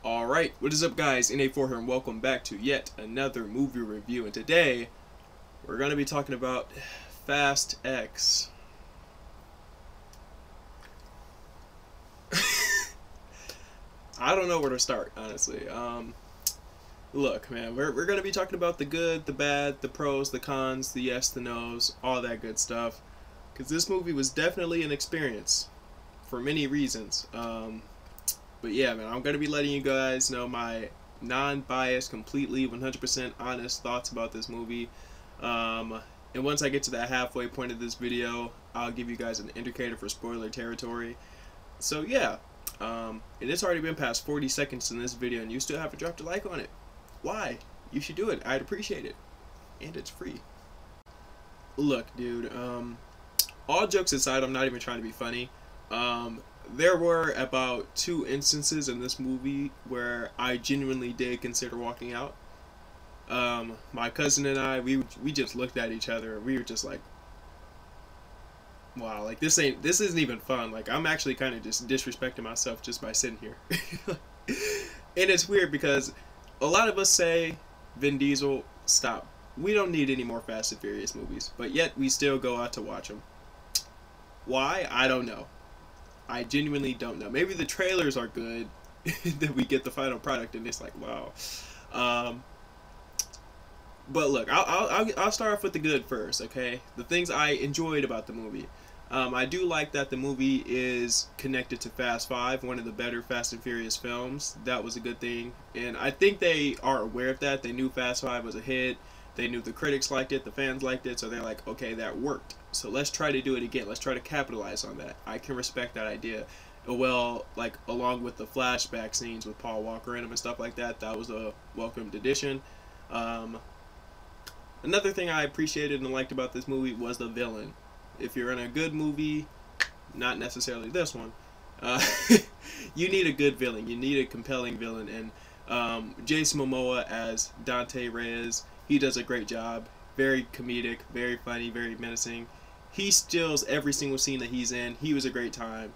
Alright, what is up guys, NA4 here and welcome back to yet another movie review, and today we're going to be talking about Fast X. I don't know where to start, honestly. Look man, we're going to be talking about the good, the bad, the pros, the cons, the yes, the no's, all that good stuff, because this movie was definitely an experience for many reasons. But yeah, man, I'm going to be letting you guys know my non-biased, completely 100% honest thoughts about this movie. And once I get to that halfway point of this video, I'll give you guys an indicator for spoiler territory. So yeah, and it's already been past 40 seconds in this video and you still haven't dropped a like on it. Why? You should do it. I'd appreciate it. And it's free. Look, dude, all jokes aside, I'm not even trying to be funny. There were about 2 instances in this movie where I genuinely did consider walking out. My cousin and I, we just looked at each other and we were just like, wow, like this isn't even fun. Like, I'm actually kind of just disrespecting myself just by sitting here. And it's weird because a lot of us say, Vin Diesel, stop. We don't need any more Fast and Furious movies, but yet we still go out to watch them. Why? I don't know. I genuinely don't know. Maybe the trailers are good, then we get the final product and it's like, wow. But look, I'll start off with the good first, okay? The things I enjoyed about the movie. I do like that the movie is connected to Fast 5, one of the better Fast and Furious films. That was a good thing, and I think they are aware of that. They knew Fast 5 was a hit. They knew the critics liked it, the fans liked it, so they're like, okay, that worked. So let's try to do it again. Let's try to capitalize on that. I can respect that idea. Well, like, along with the flashback scenes with Paul Walker in them and stuff like that, that was a welcomed addition. Another thing I appreciated and liked about this movie was the villain. If you're in a good movie, not necessarily this one, you need a good villain. You need a compelling villain, and Jason Momoa as Dante Reyes, he does a great job. Very comedic, very funny, very menacing. He steals every single scene that he's in. He was a great time.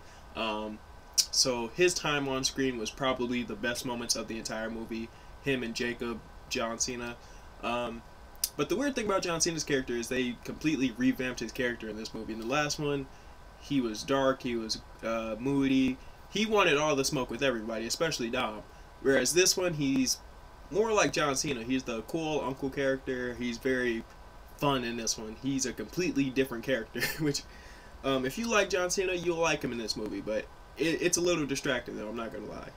So his time on screen was probably the best moments of the entire movie. Him and Jacob, John Cena. But the weird thing about John Cena's character is they completely revamped his character in this movie. In the last one, he was dark, he was moody. He wanted all the smoke with everybody, especially Dom. Whereas this one, he's more like John Cena. He's the cool uncle character. He's very fun in this one. He's a completely different character, which, if you like John Cena, you'll like him in this movie, but it's a little distracting though, I'm not gonna lie.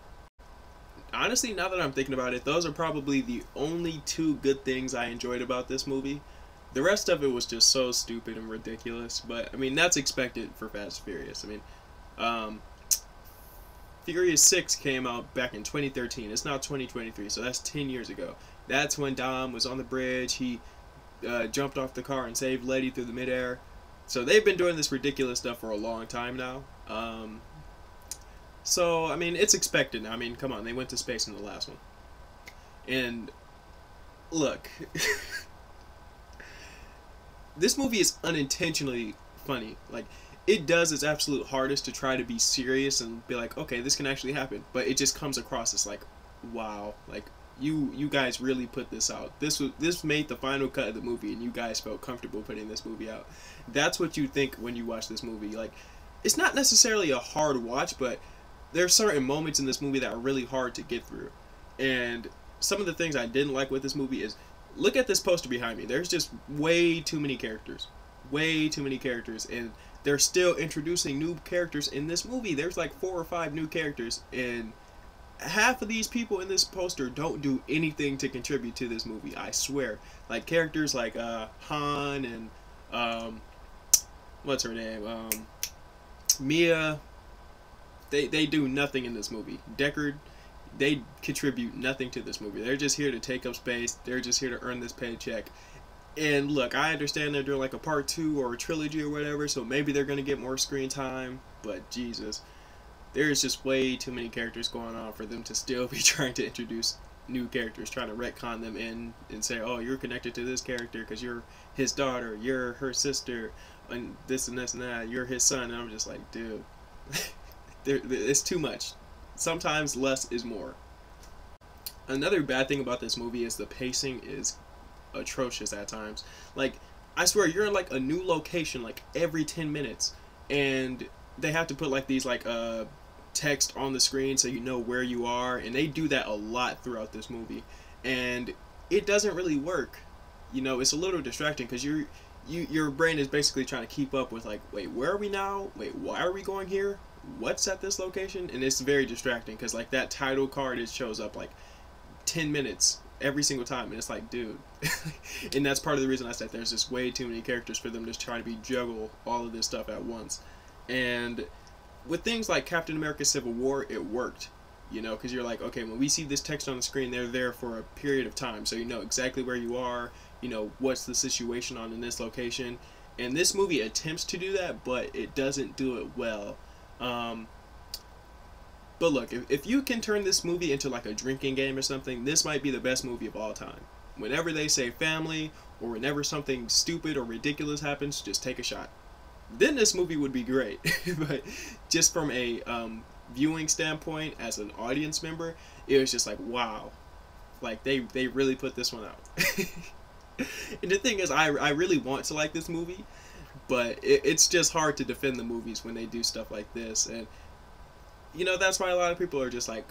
Honestly, now that I'm thinking about it, those are probably the only 2 good things I enjoyed about this movie. The rest of it was just so stupid and ridiculous, but I mean, that's expected for Fast and Furious. I mean, Furious 6 came out back in 2013. It's now 2023, so that's 10 years ago. That's when Dom was on the bridge. He jumped off the car and saved Letty through the midair. So they've been doing this ridiculous stuff for a long time now. So, I mean, it's expected now. I mean, come on, they went to space in the last one. And, look, this movie is unintentionally funny. Like, it does its absolute hardest to try to be serious and be like, okay, this can actually happen. But it just comes across as like, wow, like, you guys really put this out. This made the final cut of the movie, and you guys felt comfortable putting this movie out. That's what you think when you watch this movie. Like, it's not necessarily a hard watch, but there are certain moments in this movie that are really hard to get through. And some of the things I didn't like with this movie is, look at this poster behind me. There's just way too many characters. Way too many characters. And they're still introducing new characters in this movie. There's like 4 or 5 new characters. And half of these people in this poster don't do anything to contribute to this movie. I swear. Like characters like Han and what's her name? Mia. They do nothing in this movie. Deckard, they contribute nothing to this movie. They're just here to take up space. They're just here to earn this paycheck. And look, I understand they're doing like a part 2 or a trilogy or whatever, so maybe they're going to get more screen time. But Jesus, there's just way too many characters going on for them to still be trying to introduce new characters, trying to retcon them in and say, oh, you're connected to this character because you're his daughter, you're her sister, and this and this and that, you're his son. And I'm just like, dude. It's too much. Sometimes less is more. Another bad thing about this movie is the pacing is atrocious at times. Like, I swear, you're in like a new location like every 10 minutes, and they have to put like these like text on the screen so you know where you are, and they do that a lot throughout this movie, and it doesn't really work. You know, it's a little distracting because your brain is basically trying to keep up with like, wait, where are we now? Wait, why are we going here? What's at this location? And it's very distracting because like that title card, it shows up like 10 minutes every single time, and it's like, dude. And that's part of the reason I said there's just way too many characters for them to try to be juggle all of this stuff at once. And with things like Captain America Civil War, it worked, you know, because you're like, okay, when we see this text on the screen, they're there for a period of time, so you know exactly where you are, you know what's the situation on in this location. And this movie attempts to do that, but it doesn't do it well. But look, if you can turn this movie into like a drinking game or something, this might be the best movie of all time. Whenever they say family, or whenever something stupid or ridiculous happens, just take a shot. Then this movie would be great. But just from a viewing standpoint, as an audience member, it was just like, wow. Like, they really put this one out. And the thing is, I really want to like this movie, but it's just hard to defend the movies when they do stuff like this. And you know, that's why a lot of people are just like,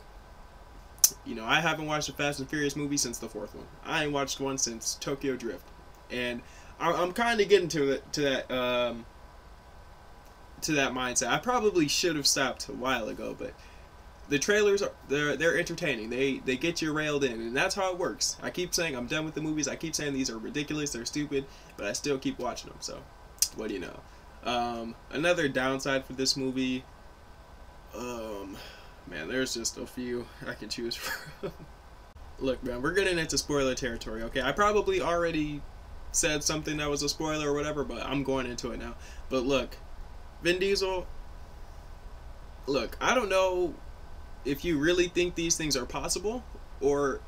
you know, I haven't watched a Fast and Furious movie since the 4th one. I ain't watched one since Tokyo Drift. And I'm kind of getting to that mindset. I probably should have stopped a while ago, but the trailers they're entertaining. They get you railed in, and that's how it works. I keep saying I'm done with the movies. I keep saying these are ridiculous, they're stupid, but I still keep watching them. So, what do you know? Another downside for this movie. Man, there's just a few I can choose from. Look, man, we're getting into spoiler territory, okay? I probably already said something that was a spoiler or whatever, but I'm going into it now. But look, Vin Diesel, look, I don't know if you really think these things are possible, or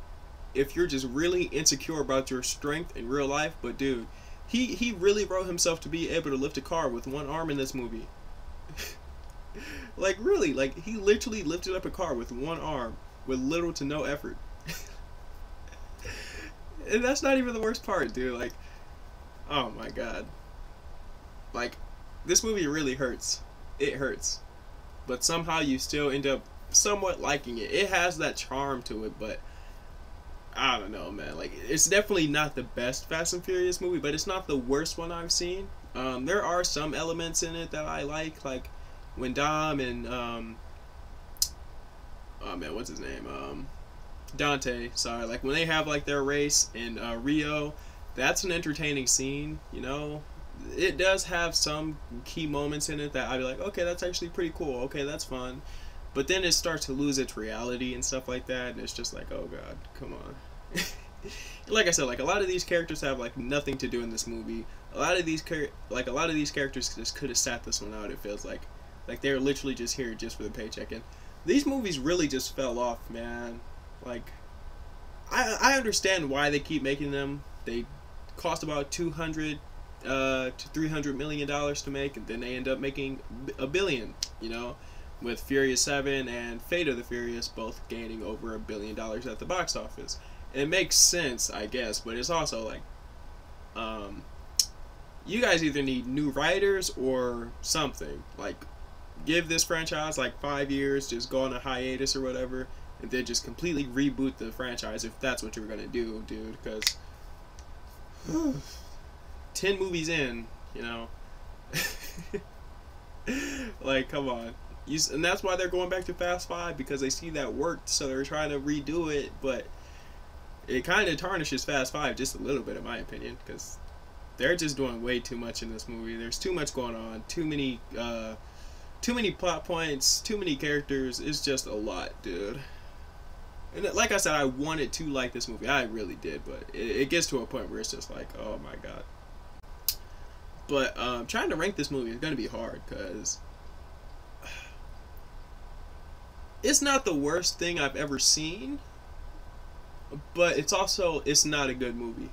if you're just really insecure about your strength in real life, but dude, he really wrote himself to be able to lift a car with one arm in this movie. Like, really, like, he literally lifted up a car with one arm with little to no effort. And that's not even the worst part, dude. Like, oh my god. Like, this movie really hurts. It hurts. But somehow you still end up somewhat liking it. It has that charm to it, but I don't know, man. Like, it's definitely not the best Fast and Furious movie, but it's not the worst one I've seen. There are some elements in it that I like when Dom and oh man, what's his name? Dante, sorry, like when they have like their race in Rio, that's an entertaining scene, you know. It does have some key moments in it that I'd be like, okay, that's actually pretty cool, okay, that's fun. But then it starts to lose its reality and stuff like that, and it's just like, oh god, come on. Like I said, like a lot of these characters have like nothing to do in this movie. A lot of these characters just could have sat this one out. It feels like they're literally just here just for the paycheck. And these movies really just fell off, man. Like, I understand why they keep making them. They cost about $200 to $300 million to make, and then they end up making $1 billion, you know, with Furious 7 and Fate of the Furious both gaining over $1 billion at the box office. It makes sense, I guess, but it's also like, you guys either need new writers or something. Like, give this franchise like 5 years, just go on a hiatus or whatever, and then just completely reboot the franchise if that's what you're gonna do, dude. Because 10 movies in, you know, like, come on. And that's why they're going back to Fast 5, because they see that worked, so they're trying to redo it, but it kind of tarnishes Fast 5 just a little bit, in my opinion, because they're just doing way too much in this movie. There's too much going on, too many plot points, too many characters. It's just a lot, dude. And like I said, I wanted to like this movie. I really did, but it gets to a point where it's just like, oh my god. But trying to rank this movie is going to be hard, because it's not the worst thing I've ever seen, but it's not a good movie.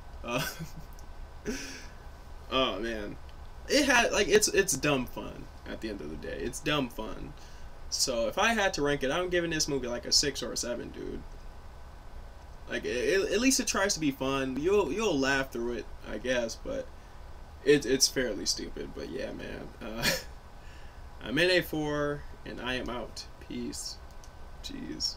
Oh man, it had like it's dumb fun at the end of the day. It's dumb fun. So if I had to rank it, I'm giving this movie like a 6 or a 7, dude. Like at least it tries to be fun. You'll laugh through it, I guess, but it's fairly stupid. But yeah, man. I'm in A4 and I am out. Peace. Jeez.